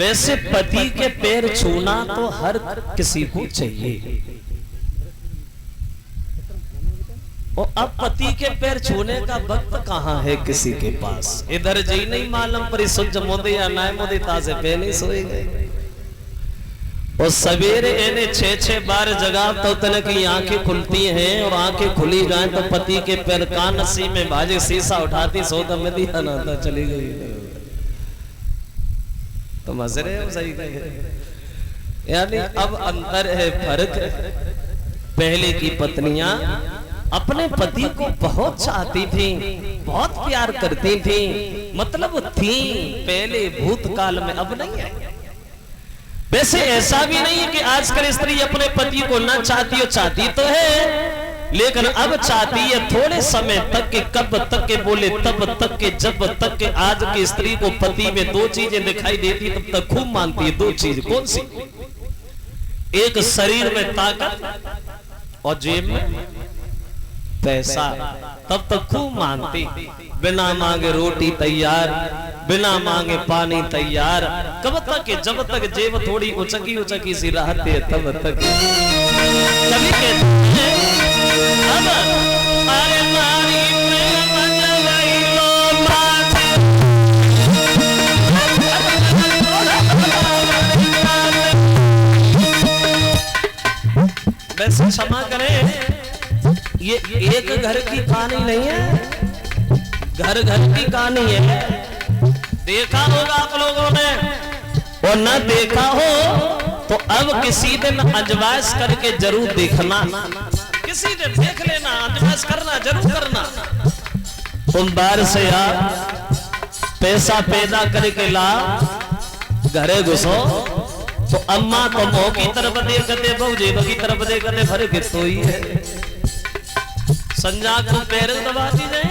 वैसे पति के पैर छूना तो हर किसी को चाहिए, और अब पति के पैर छूने का वक्त कहाँ है किसी के पास। इधर जी नहीं मालूम पर सूरज मोदी या नाय मोदी ताजे पहले सोए गए, और सवेरे इन्हें 6-6 बार जगा तो तन की आंखें खुलती हैं, और आंखें खुली जाए तो पति के पैर कान नसी में भाजे शीशा उठाती सौदा में दिया ना था चली गई। तो मजे रहे सही कहे। यानी अब अंतर है, फर्क है। पहले की पत्नियां अपने पति को बहुत चाहती थी, बहुत प्यार करती थी, मतलब थी पहले भूतकाल में, अब नहीं है। वैसे ऐसा भी नहीं है कि आजकल स्त्री अपने पति को ना चाहती हो, चाहती तो है, लेकिन अब चाहती है थोड़े समय तक के, कब तक के बोले तब तक के, जब तक के। आज की स्त्री को पति में 2 चीजें दिखाई देती तब तक खूब मानती है। 2 चीज कौन सी? एक शरीर में ताकत और जेब में पैसा, तब तक खूब मानती। बिना मांगे रोटी तैयार, बिना मांगे पानी तैयार। कब तक के? जब तक जेब थोड़ी उचकी उचकी सी रहती है तब तक। कभी कहते हैं अब अरे मारी प्रेम जगाई लो माथे, वैसे क्षमा करें, ये एक घर की कहानी नहीं है, घर घर की कहानी है। देखा होगा आप लोगों ने, और न देखा हो तो अब किसी दिन अजमाइश करके जरूर देखना, किसी दिन देख लेना, अजमाइश करना जरूर करना। तुम बाहर से आ पैसा पैदा करके ला, घरे घुसो तो अम्मा तो मुंह की तरफ देखते, बहु जेब की तरफ देखते, भर के तो ही है। संजा को पैर दबा दी जाए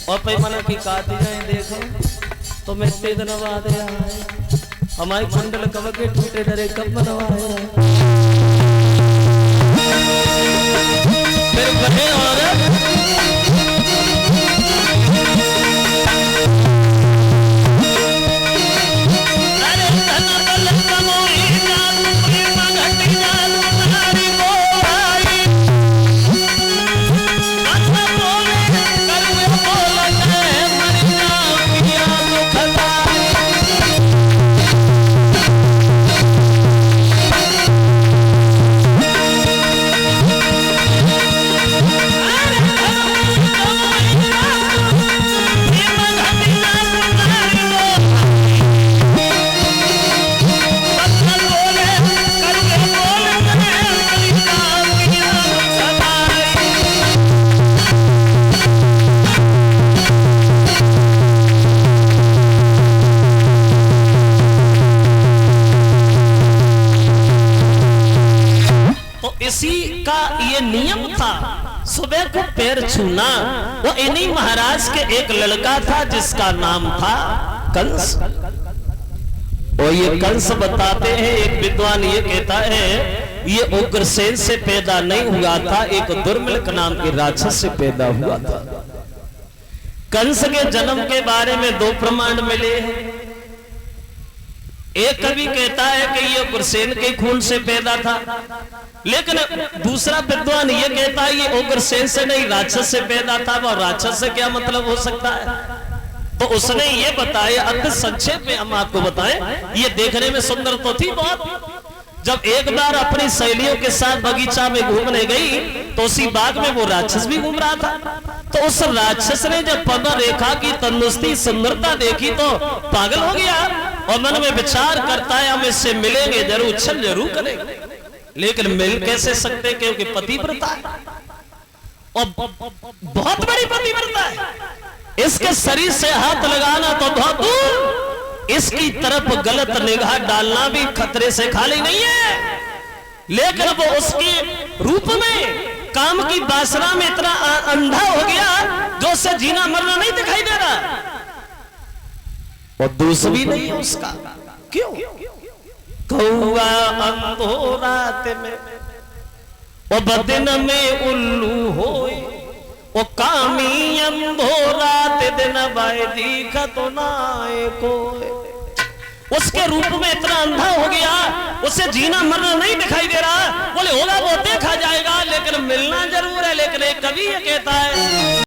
और पैमाना की काटी जाए, देखो तो मैं तेज नवा दे हमारी कुंडल कब के टूटे डरे कब बनवाए। फिर बने औरत इसी का ये नियम था, सुबह को पैर छूना। वो इन्हीं महाराज के एक लड़का था जिसका नाम था कंस। और ये कंस बताते हैं, एक विद्वान ये कहता है ये उग्रसेन से पैदा नहीं हुआ था, एक दुर्मिल नाम के राक्षस से पैदा हुआ था। कंस के जन्म के बारे में 2 प्रमाण मिले हैं। एक कवि कहता है कि ये उग्रसेन के खून से पैदा था, लेकिन दूसरा विद्वान ये कहता है ये उग्रसेन से नहीं राक्षस से पैदा था। वो राक्षस से क्या मतलब हो सकता है? तो उसने ये बताया, अति संक्षेप में हम आपको बताएं, ये देखने में सुंदर तो थी बहुत। जब एक बार अपनी सहेलियों के साथ बगीचा में घूमने गई तो उसी बाग में वो राक्षस भी घूम रहा था। तो उस राक्षस ने जब पद रेखा की तंदुरुस्ती सुंदरता देखी तो पागल हो गया, और मन में विचार करता है हम इससे मिलेंगे जरूर, छल जरूर करेंगे, लेकिन मिल कैसे सकते क्योंकि पतिव्रता है, और बहुत बड़ी पतिव्रता है। इसके शरीर से हाथ लगाना तो बहुत दूर, इसकी तरफ गलत निगाह डालना भी खतरे से खाली नहीं है। लेकिन वो उसके रूप में काम की वासना में इतना अंधा हो गया जो उसे जीना मरना नहीं दिखाई दे रहा, और दूसरी नहीं है उसका। क्यों? कौवा अंधो रात में ओ बदन में उल्लू होए, ओ कामी अंधो रात दिन बाय दीख तो नाए कोए। उसके रूप में इतना अंधा हो गया, उसे जीना मरना नहीं दिखाई दे रहा। बोले होगा वो देखा जाएगा, लेकिन मिलना जरूर है। लेकिन एक कवि ये कहता है